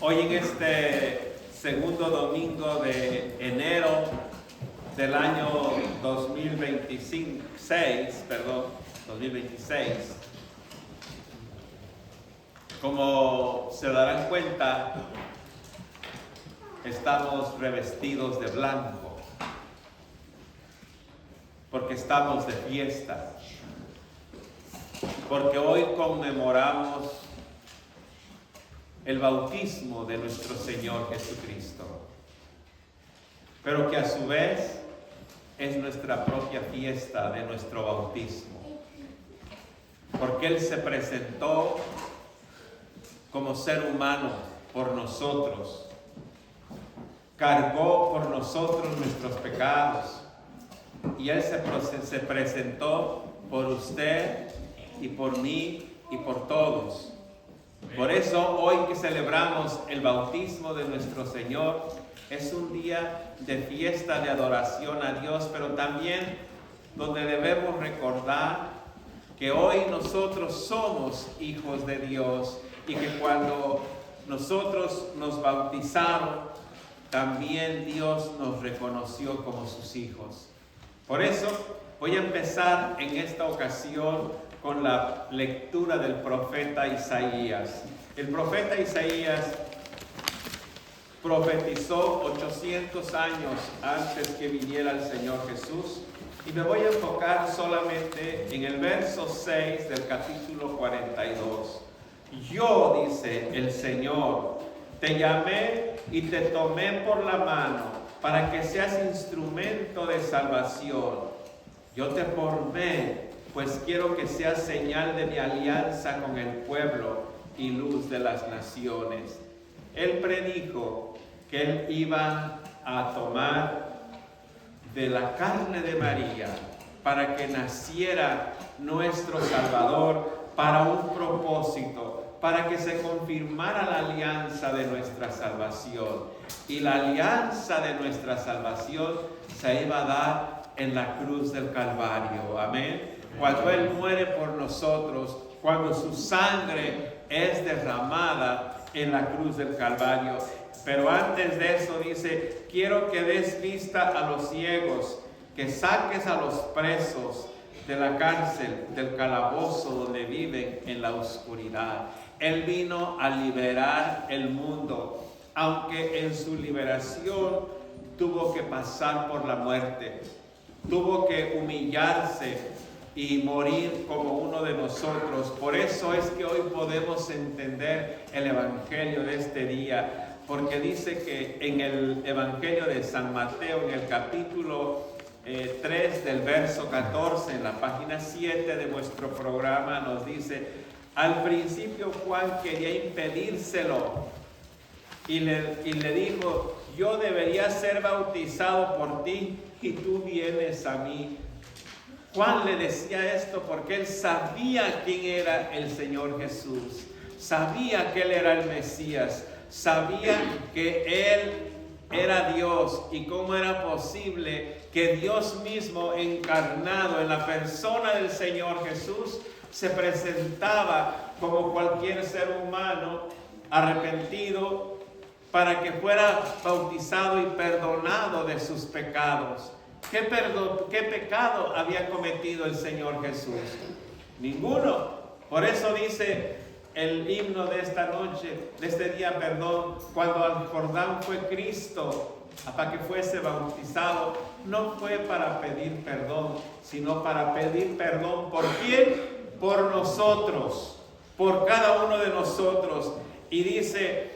Hoy en este segundo domingo de enero del año 2026, como se darán cuenta, estamos revestidos de blanco, porque estamos de fiesta, porque hoy conmemoramos el bautismo de nuestro Señor Jesucristo, pero que a su vez es nuestra propia fiesta de nuestro bautismo, porque Él se presentó como ser humano por nosotros, cargó por nosotros nuestros pecados, y Él se presentó por usted y por mí y por todos. Por eso hoy que celebramos el bautismo de nuestro Señor, es un día de fiesta, de adoración a Dios, pero también donde debemos recordar que hoy nosotros somos hijos de Dios y que cuando nosotros nos bautizaron, también Dios nos reconoció como sus hijos. Por eso voy a empezar en esta ocasión con la lectura del profeta Isaías. El profeta Isaías profetizó 800 años antes que viniera el Señor Jesús, y me voy a enfocar solamente en el verso 6 del capítulo 42. Yo, dice el Señor, te llamé y te tomé por la mano para que seas instrumento de salvación. Yo te formé, pues quiero que seas señal de mi alianza con el pueblo y luz de las naciones. Él predijo que Él iba a tomar de la carne de María para que naciera nuestro Salvador para un propósito, para que se confirmara la alianza de nuestra salvación. Y la alianza de nuestra salvación se iba a dar en la cruz del Calvario. Amén. Cuando Él muere por nosotros, cuando su sangre es derramada en la cruz del Calvario. Pero antes de eso dice, quiero que des vista a los ciegos, que saques a los presos de la cárcel, del calabozo donde viven en la oscuridad. Él vino a liberar el mundo, aunque en su liberación tuvo que pasar por la muerte, tuvo que humillarse y morir como uno de nosotros. Por eso es que hoy podemos entender el evangelio de este día, porque dice que en el evangelio de San Mateo, en el capítulo 3 del verso 14, en la página 7 de vuestro programa, nos dice: al principio Juan quería impedírselo y le dijo, yo debería ser bautizado por ti y tú vienes a mí. Juan le decía esto porque él sabía quién era el Señor Jesús, sabía que Él era el Mesías, sabía que Él era Dios y cómo era posible que Dios mismo encarnado en la persona del Señor Jesús se presentaba como cualquier ser humano arrepentido para que fuera bautizado y perdonado de sus pecados. ¿Qué pecado había cometido el Señor Jesús? Ninguno. Por eso dice el himno de esta noche, de este día, cuando al Jordán fue Cristo, para que fuese bautizado, no fue para pedir perdón, sino para pedir perdón. ¿Por quién? Por nosotros, por cada uno de nosotros. Y dice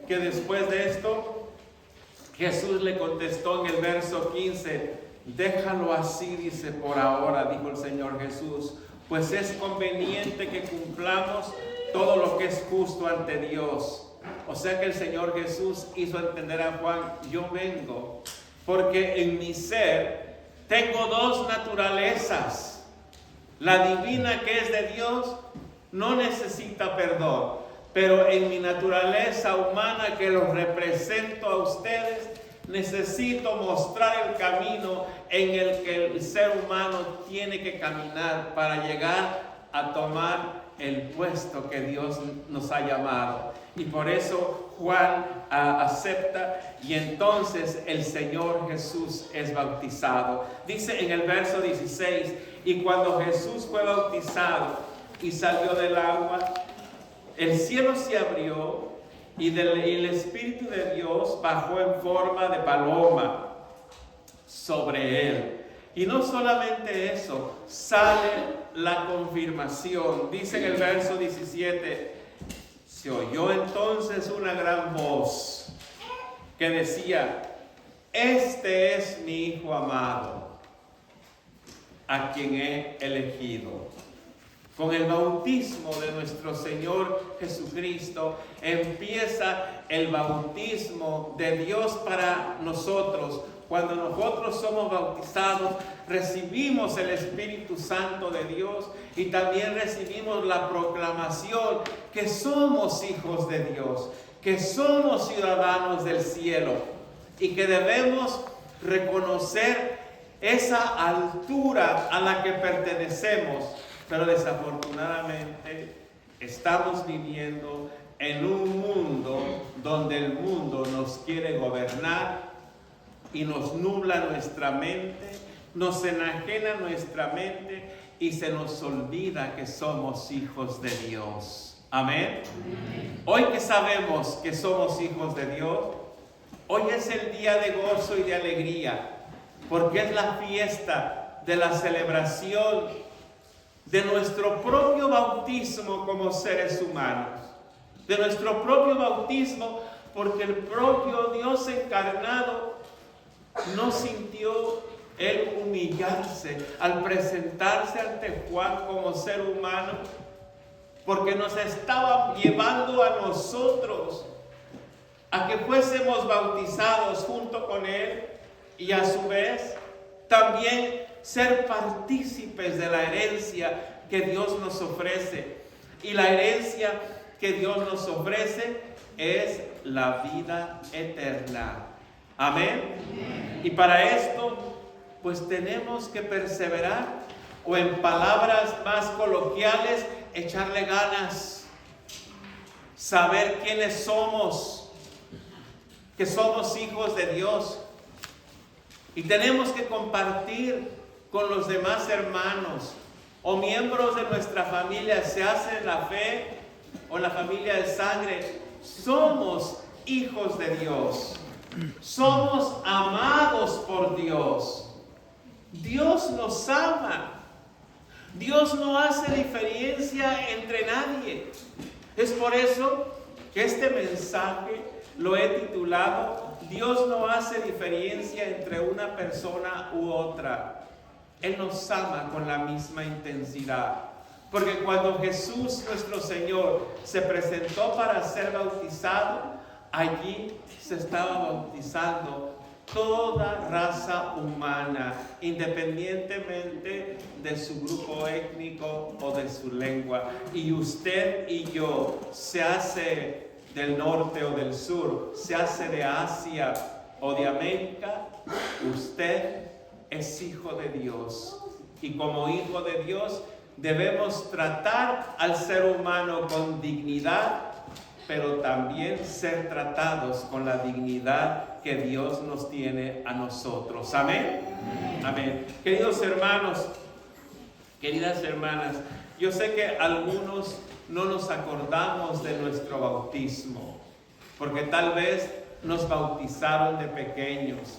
que después de esto, Jesús le contestó en el verso 15, déjalo así, dice, por ahora, dijo el Señor Jesús, pues es conveniente que cumplamos todo lo que es justo ante Dios. O sea que el Señor Jesús hizo entender a Juan, yo vengo porque en mi ser tengo dos naturalezas. La divina, que es de Dios, no necesita perdón, pero en mi naturaleza humana, que los represento a ustedes, necesito mostrar el camino en el que el ser humano tiene que caminar para llegar a tomar el puesto que Dios nos ha llamado. Y por eso Juan acepta, y entonces el Señor Jesús es bautizado. Dice en el verso 16, y cuando Jesús fue bautizado y salió del agua, el cielo se abrió y el Espíritu de Dios bajó en forma de paloma sobre él. Y no solamente eso, sale la confirmación. Dice en el verso 17, se oyó entonces una gran voz que decía: este es mi Hijo amado, a quien he elegido. Con el bautismo de nuestro Señor Jesucristo empieza el bautismo de Dios para nosotros. Cuando nosotros somos bautizados, recibimos el Espíritu Santo de Dios y también recibimos la proclamación que somos hijos de Dios, que somos ciudadanos del cielo y que debemos reconocer esa altura a la que pertenecemos. Pero desafortunadamente estamos viviendo en un mundo donde el mundo nos quiere gobernar y nos nubla nuestra mente, nos enajena nuestra mente y se nos olvida que somos hijos de Dios. Amén. Amén. Hoy que sabemos que somos hijos de Dios, hoy es el día de gozo y de alegría, porque es la fiesta de la celebración de nuestro propio bautismo como seres humanos, de nuestro propio bautismo, porque el propio Dios encarnado no sintió él humillarse al presentarse ante Juan como ser humano, porque nos estaba llevando a nosotros a que fuésemos bautizados junto con él y a su vez también ser partícipes de la herencia que Dios nos ofrece. Y la herencia que Dios nos ofrece es la vida eterna. Amén. Amén. Y para esto, pues tenemos que perseverar, o en palabras más coloquiales, echarle ganas, saber quiénes somos, que somos hijos de Dios. Y tenemos que compartir con los demás hermanos o miembros de nuestra familia, se hace en la fe o en la familia de sangre. Somos hijos de Dios. Somos amados por Dios. Dios nos ama. Dios no hace diferencia entre nadie. Es por eso que este mensaje lo he titulado: Dios no hace diferencia entre una persona u otra. Él nos ama con la misma intensidad. Porque cuando Jesús, nuestro Señor, se presentó para ser bautizado, allí se estaba bautizando toda raza humana, independientemente de su grupo étnico o de su lengua. Y usted y yo, se hace del norte o del sur, se hace de Asia o de América, usted es hijo de Dios. Y como hijo de Dios debemos tratar al ser humano con dignidad, pero también ser tratados con la dignidad que Dios nos tiene a nosotros. Amén. Amén. Amén. Queridos hermanos, queridas hermanas, yo sé que algunos no nos acordamos de nuestro bautismo, porque tal vez nos bautizaron de pequeños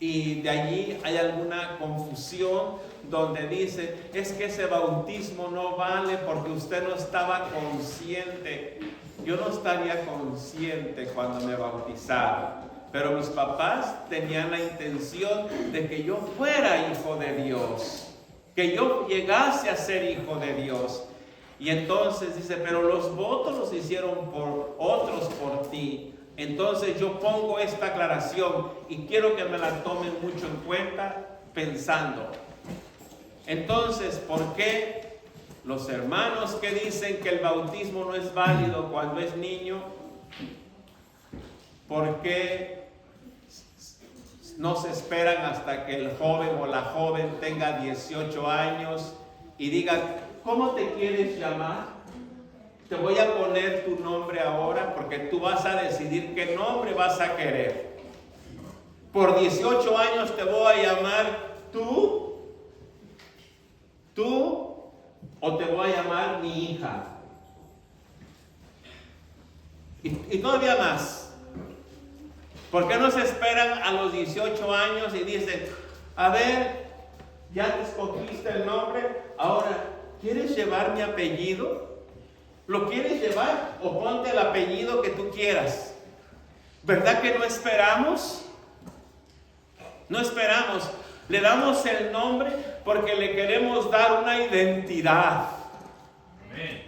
y de allí hay alguna confusión donde dice: es que ese bautismo no vale porque usted no estaba consciente. Yo no estaría consciente cuando me bautizaron, pero mis papás tenían la intención de que yo fuera hijo de Dios, que yo llegase a ser hijo de Dios. Y entonces dice: pero los votos los hicieron por otros, por ti. Entonces yo pongo esta aclaración y quiero que me la tomen mucho en cuenta pensando. Entonces, ¿por qué los hermanos que dicen que el bautismo no es válido cuando es niño, por qué no se esperan hasta que el joven o la joven tenga 18 años y digan: ¿cómo te quieres llamar? Te voy a poner tu nombre ahora porque tú vas a decidir qué nombre vas a querer. Por 18 años te voy a llamar tú, o te voy a llamar mi hija. Y todavía más. ¿Por qué no se esperan a los 18 años y dicen, a ver, ya te escogiste el nombre, ahora, ¿quieres llevar mi apellido? ¿Lo quieres llevar o ponte el apellido que tú quieras? ¿Verdad que no esperamos? No esperamos. Le damos el nombre porque le queremos dar una identidad. Amén.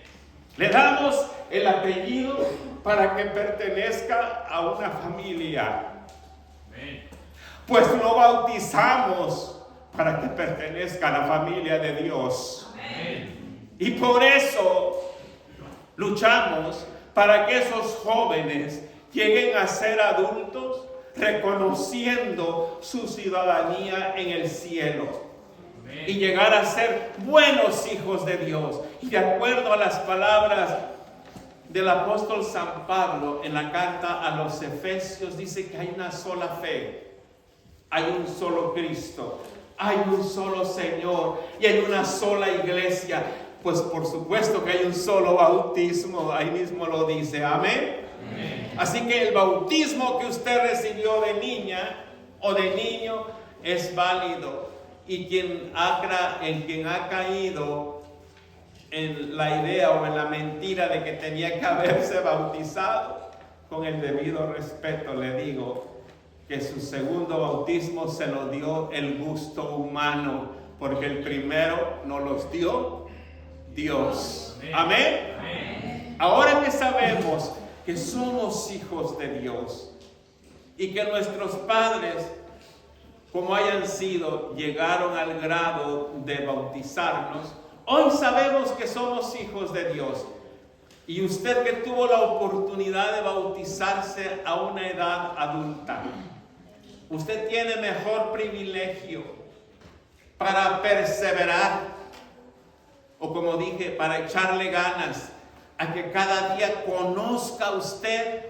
Le damos el apellido para que pertenezca a una familia. Amén. Pues lo bautizamos para que pertenezca a la familia de Dios. Amén. Y por eso luchamos para que esos jóvenes lleguen a ser adultos reconociendo su ciudadanía en el cielo. Amén. Y llegar a ser buenos hijos de Dios. Y de acuerdo a las palabras del apóstol San Pablo en la carta a los Efesios, dice que hay una sola fe, hay un solo Cristo, hay un solo Señor y hay una sola iglesia. Pues por supuesto que hay un solo bautismo, ahí mismo lo dice, amén. Amén. Así que el bautismo que usted recibió de niña o de niño es válido. Y quien ha caído en la idea o en la mentira de que tenía que haberse bautizado, con el debido respeto le digo que su segundo bautismo se lo dio el gusto humano, porque el primero nos los dio Dios. Amén. Amén. Ahora que sabemos que somos hijos de Dios y que nuestros padres, como hayan sido, llegaron al grado de bautizarnos, hoy sabemos que somos hijos de Dios. Y usted que tuvo la oportunidad de bautizarse a una edad adulta, usted tiene mejor privilegio para perseverar, o como dije, para echarle ganas a que cada día conozca usted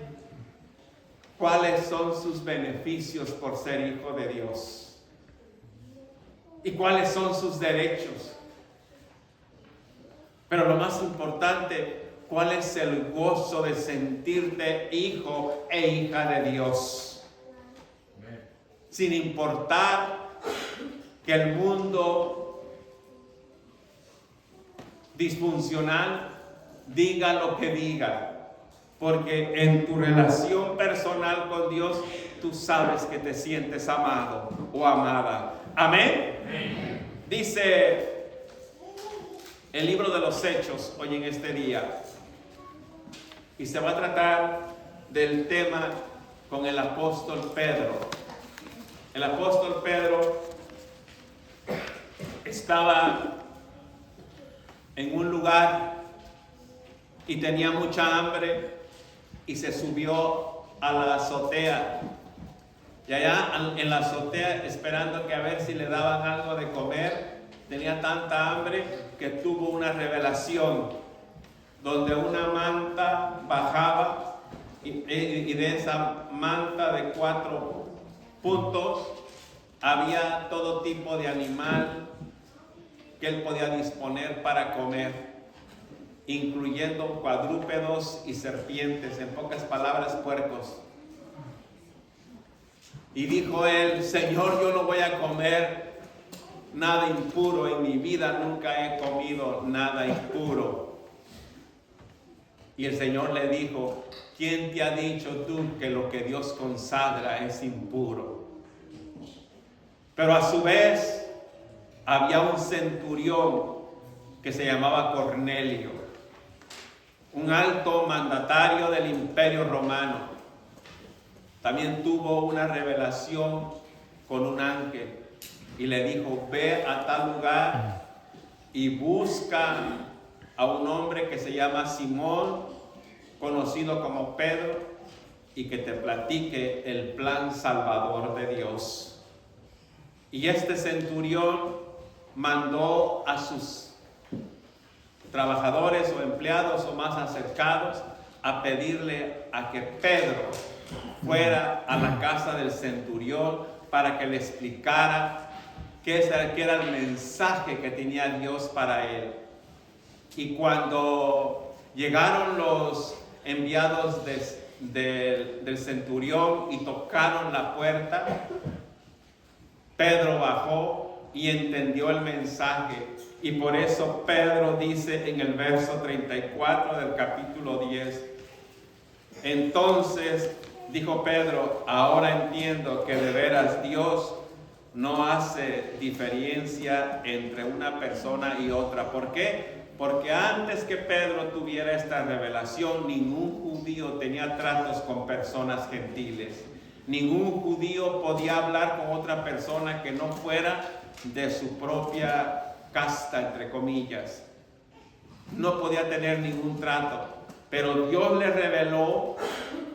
cuáles son sus beneficios por ser hijo de Dios y cuáles son sus derechos. Pero lo más importante, cuál es el gozo de sentirte hijo e hija de Dios. Sin importar que el mundo disfuncional diga lo que diga, porque en tu relación personal con Dios tú sabes que te sientes amado o amada. Amén. Amén. Dice el libro de los Hechos hoy en este día, y se va a tratar del tema con el apóstol Pedro. El apóstol Pedro estaba en un lugar y tenía mucha hambre y se subió a la azotea. Y allá en la azotea, esperando que a ver si le daban algo de comer, tenía tanta hambre que tuvo una revelación donde una manta bajaba y de esa manta de 4 puntos había todo tipo de animal que él podía disponer para comer, incluyendo cuadrúpedos y serpientes, en pocas palabras, puercos. Y dijo él: Señor, yo no voy a comer nada impuro, en mi vida nunca he comido nada impuro. Y el Señor le dijo: ¿quién te ha dicho tú que lo que Dios consagra es impuro? Pero a su vez había un centurión que se llamaba Cornelio, un alto mandatario del Imperio Romano. También tuvo una revelación con un ángel y le dijo: ve a tal lugar y busca a un hombre que se llama Simón, conocido como Pedro, y que te platique el plan salvador de Dios. Y este centurión mandó a sus trabajadores o empleados o más acercados a pedirle a que Pedro fuera a la casa del centurión para que le explicara qué era el mensaje que tenía Dios para él. Y cuando llegaron los enviados del centurión y tocaron la puerta, Pedro bajó y entendió el mensaje. Y por eso Pedro dice en el verso 34 del capítulo 10, entonces dijo Pedro, ahora entiendo que de veras Dios no hace diferencia entre una persona y otra. ¿Por qué? Porque antes que Pedro tuviera esta revelación, ningún judío tenía tratos con personas gentiles. Ningún judío podía hablar con otra persona que no fuera de su propia casta, entre comillas. No podía tener ningún trato. Pero Dios le reveló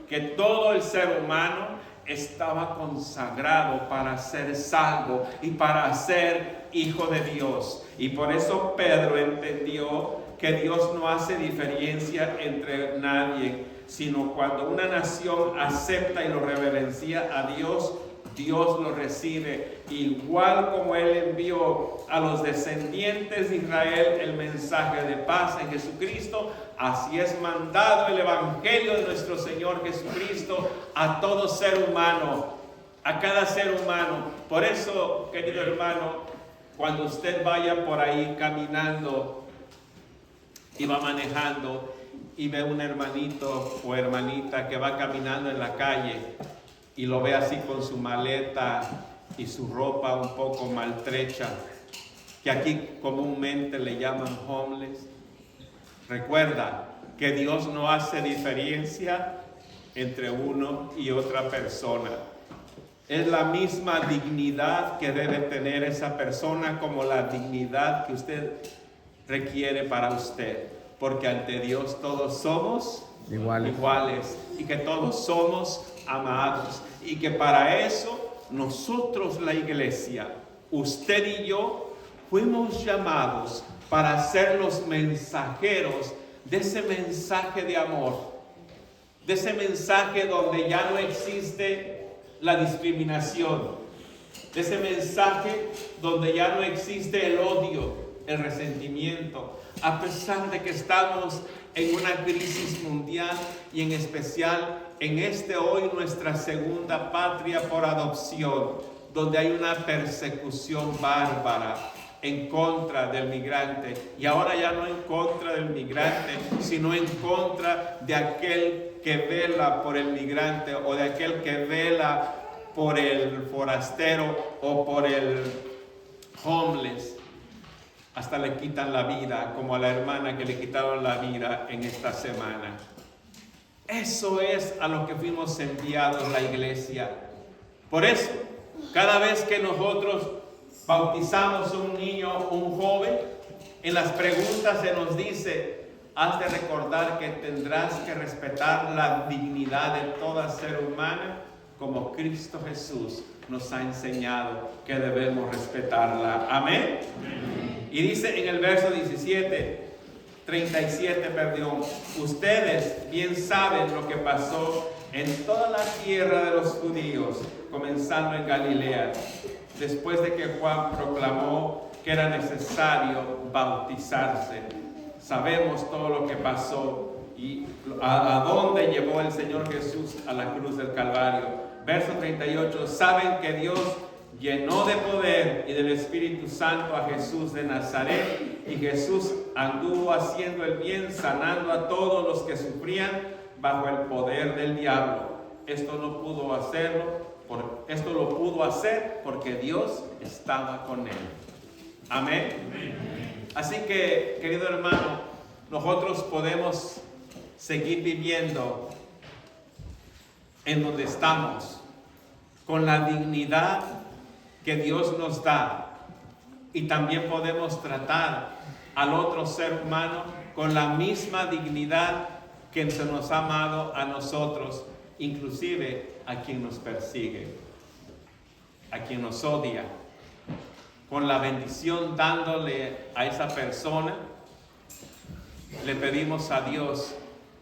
que todo el ser humano estaba consagrado para ser salvo y para ser hijo de Dios. Y por eso Pedro entendió que Dios no hace diferencia entre nadie, sino cuando una nación acepta y lo reverencia a Dios, Dios lo recibe. Igual como Él envió a los descendientes de Israel el mensaje de paz en Jesucristo, así es mandado el evangelio de nuestro Señor Jesucristo a todo ser humano, a cada ser humano. Por eso, querido hermano, cuando usted vaya por ahí caminando y va manejando y ve un hermanito o hermanita que va caminando en la calle y lo ve así con su maleta y su ropa un poco maltrecha, que aquí comúnmente le llaman homeless, recuerda que Dios no hace diferencia entre uno y otra persona. Es la misma dignidad que debe tener esa persona como la dignidad que usted requiere para usted. Porque ante Dios todos somos iguales y que todos somos amados. Y que para eso nosotros, la iglesia, usted y yo, fuimos llamados para ser los mensajeros de ese mensaje de amor, de ese mensaje donde ya no existe la discriminación, de ese mensaje donde ya no existe el odio, el resentimiento, a pesar de que estamos en una crisis mundial y en especial en hoy nuestra segunda patria por adopción, donde hay una persecución bárbara en contra del migrante, y ahora ya no en contra del migrante, sino en contra de aquel que vela por el migrante o de aquel que vela por el forastero o por el homeless. Hasta le quitan la vida, como a la hermana que le quitaron la vida en esta semana. Eso es a lo que fuimos enviados la iglesia. Por eso, cada vez que nosotros bautizamos un niño, un joven, en las preguntas se nos dice, has de recordar que tendrás que respetar la dignidad de toda ser humana, como Cristo Jesús nos ha enseñado que debemos respetarla. Amén. Y dice en el verso 37, ustedes bien saben lo que pasó en toda la tierra de los judíos, comenzando en Galilea, después de que Juan proclamó que era necesario bautizarse. Sabemos todo lo que pasó y a dónde llevó el Señor Jesús a la cruz del Calvario. Verso 38, saben que Dios llenó de poder y del Espíritu Santo a Jesús de Nazaret, y Jesús anduvo haciendo el bien, sanando a todos los que sufrían bajo el poder del diablo. Esto lo pudo hacer porque Dios estaba con él. Amén. Así que, querido hermano, nosotros podemos seguir viviendo en donde estamos, con la dignidad que Dios nos da, y también podemos tratar al otro ser humano con la misma dignidad que se nos ha amado a nosotros, inclusive a quien nos persigue, a quien nos odia, con la bendición dándole a esa persona Le pedimos a Dios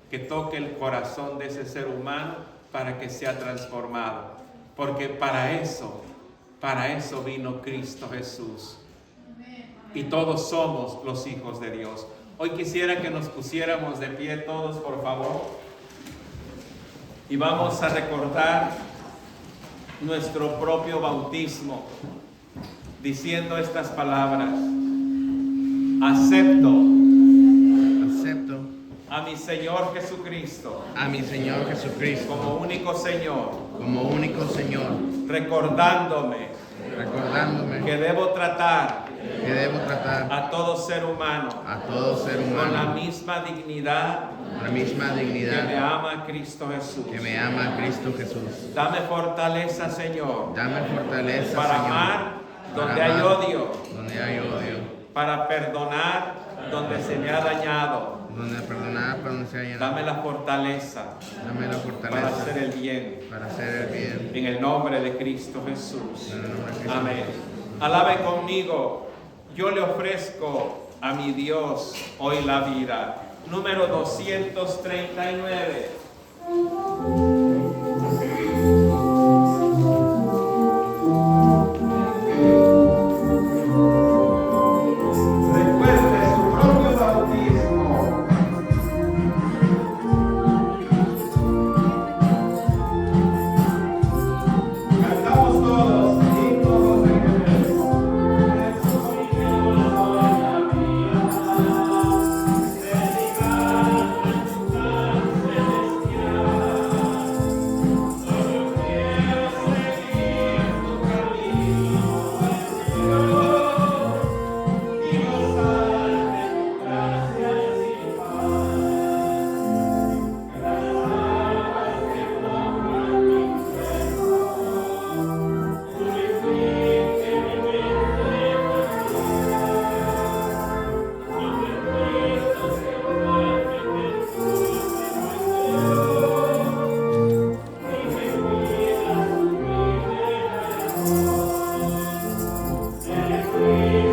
que toque el corazón de ese ser humano para que sea transformado. Porque para eso vino Cristo Jesús. Y todos somos los hijos de Dios. Hoy quisiera que nos pusiéramos de pie todos, por favor. Y vamos a recordar nuestro propio bautismo, diciendo estas palabras. Acepto a mi Señor Jesucristo, como único Señor, recordándome que debo tratar a todo ser humano con la misma dignidad que me ama Cristo Jesús. Dame fortaleza, Señor, para amar donde hay odio, para perdonar donde se me ha dañado. Dame la fortaleza para hacer el bien. En el nombre de Cristo Jesús. Amén. Alabe conmigo. Yo le ofrezco a mi Dios hoy la vida. Número 239. Amen.